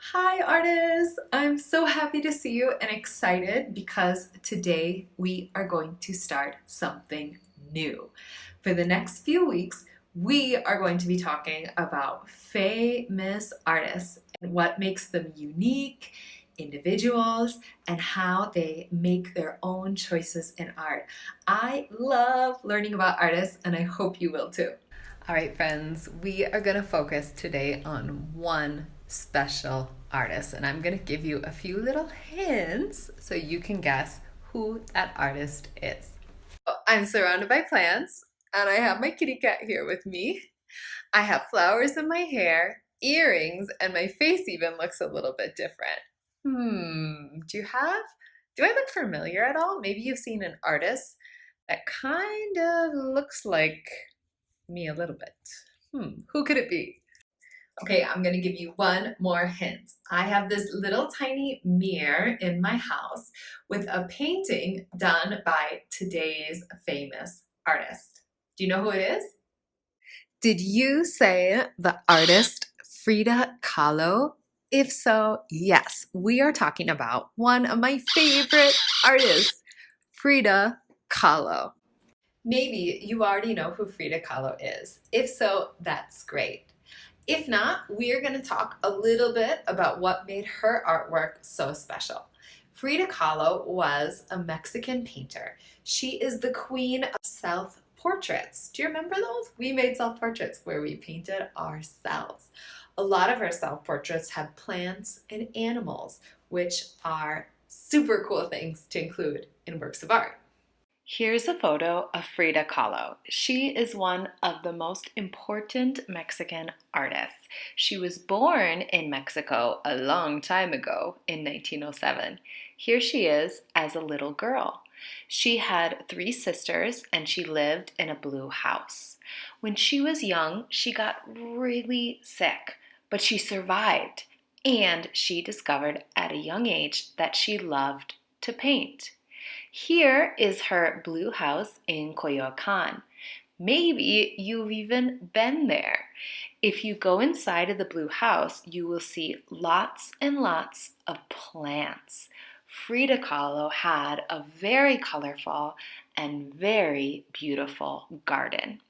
Hi artists! I'm so happy to see you and excited because today we are going to start something new. For the next few weeks, we are going to be talking about famous artists and what makes them unique, individuals, and how they make their own choices in art. I love learning about artists and I hope you will too. All right, friends, we are going to focus today on one special artist, and I'm going to give you a few little hints so you can guess who that artist is. I'm surrounded by plants, and I have my kitty cat here with me. I have flowers in my hair, earrings, and my face even looks a little bit different. Do I look familiar at all? Maybe you've seen an artist that kind of looks like me a little bit. Who could it be? Okay, I'm gonna give you one more hint. I have this little tiny mirror in my house with a painting done by today's famous artist. Do you know who it is? Did you say the artist Frida Kahlo? If so, yes, we are talking about one of my favorite artists, Frida Kahlo. Maybe you already know who Frida Kahlo is. If so, that's great. If not, we are going to talk a little bit about what made her artwork so special. Frida Kahlo was a Mexican painter. She is the queen of self-portraits. Do you remember those? We made self-portraits where we painted ourselves. A lot of her self-portraits had plants and animals, which are super cool things to include in works of art. Here's a photo of Frida Kahlo. She is one of the most important Mexican artists. She was born in Mexico a long time ago in 1907. Here she is as a little girl. She had three sisters and she lived in a blue house. When she was young, she got really sick, but she survived and she discovered at a young age that she loved to paint. Here is her blue house in Coyoacan. Maybe you've even been there. If you go inside of the blue house, you will see lots and lots of plants. Frida Kahlo had a very colorful and very beautiful garden.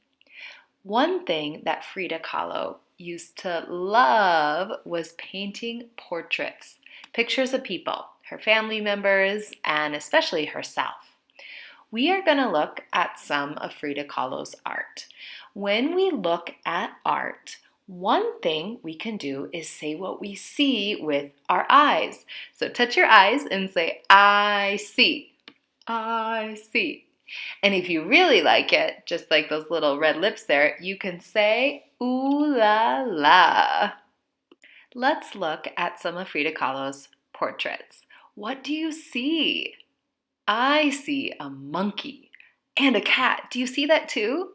One thing that Frida Kahlo used to love was painting portraits, pictures of people, her family members, and especially herself. We are going to look at some of Frida Kahlo's art. When we look at art, one thing we can do is say what we see with our eyes. So touch your eyes and say, I see. I see. And if you really like it, just like those little red lips there, you can say, ooh la la. Let's look at some of Frida Kahlo's portraits. What do you see? I see a monkey and a cat. Do you see that too?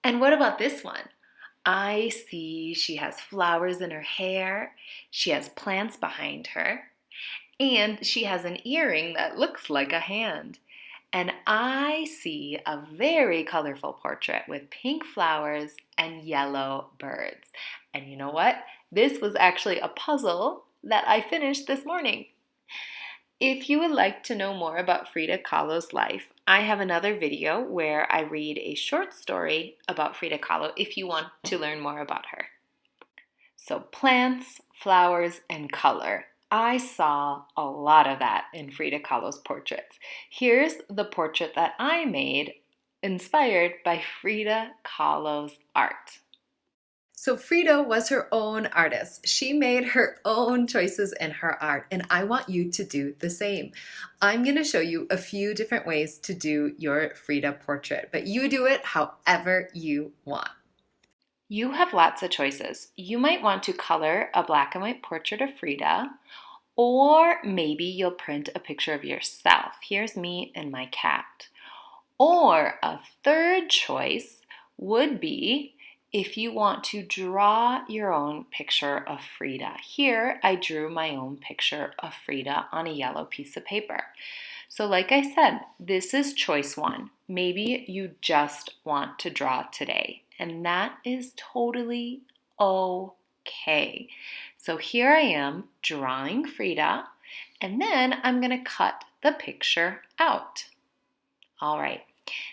And what about this one? I see she has flowers in her hair, she has plants behind her, and she has an earring that looks like a hand. And I see a very colorful portrait with pink flowers and yellow birds. And you know what? This was actually a puzzle that I finished this morning. If you would like to know more about Frida Kahlo's life, I have another video where I read a short story about Frida Kahlo if you want to learn more about her. So plants, flowers, and color. I saw a lot of that in Frida Kahlo's portraits. Here's the portrait that I made inspired by Frida Kahlo's art. So Frida was her own artist. She made her own choices in her art, and I want you to do the same. I'm going to show you a few different ways to do your Frida portrait, but you do it however you want. You have lots of choices. You might want to color a black and white portrait of Frida, or maybe you'll print a picture of yourself. Here's me and my cat. Or a third choice would be if you want to draw your own picture of Frida. Here, I drew my own picture of Frida on a yellow piece of paper. So like I said, this is choice one. Maybe you just want to draw today, and that is totally okay. Okay, so here I am drawing Frida, and then I'm going to cut the picture out. All right.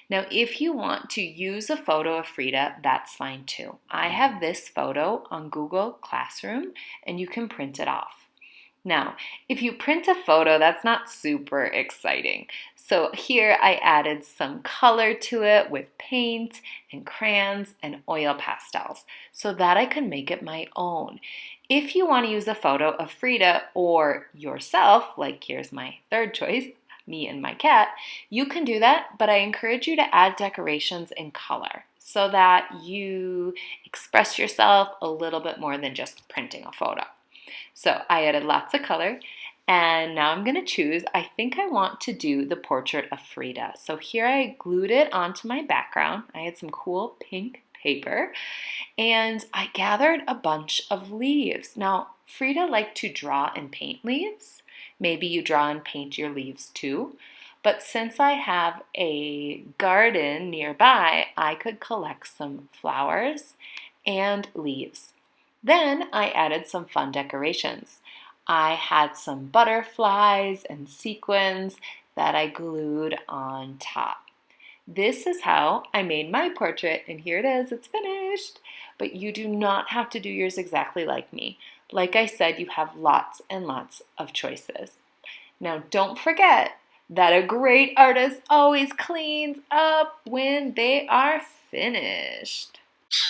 Now, if you want to use a photo of Frida, that's fine too. I have this photo on Google Classroom, and you can print it off. Now, if you print a photo, that's not super exciting. So here I added some color to it with paint and crayons and oil pastels so that I could make it my own. If you want to use a photo of Frida or yourself, like here's my third choice, me and my cat, you can do that, but I encourage you to add decorations in color so that you express yourself a little bit more than just printing a photo. So I added lots of color, and now I'm going to choose. I think I want to do the portrait of Frida. So here I glued it onto my background. I had some cool pink paper, and I gathered a bunch of leaves. Now, Frida liked to draw and paint leaves. Maybe you draw and paint your leaves too. But since I have a garden nearby, I could collect some flowers and leaves. Then I added some fun decorations. I had some butterflies and sequins that I glued on top. This is how I made my portrait, and here it is, it's finished. But you do not have to do yours exactly like me. Like I said, you have lots and lots of choices. Now, don't forget that a great artist always cleans up when they are finished.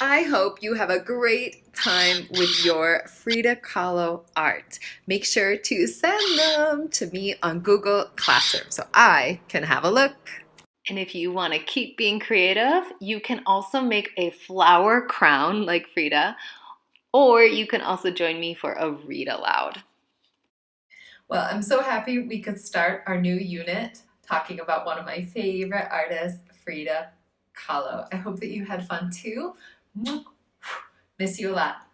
I hope you have a great time with your Frida Kahlo art. Make sure to send them to me on Google Classroom so I can have a look. And if you want to keep being creative, you can also make a flower crown like Frida, or you can also join me for a read aloud. Well, I'm so happy we could start our new unit talking about one of my favorite artists, Frida Kahlo. I hope that you had fun too. Miss you a lot.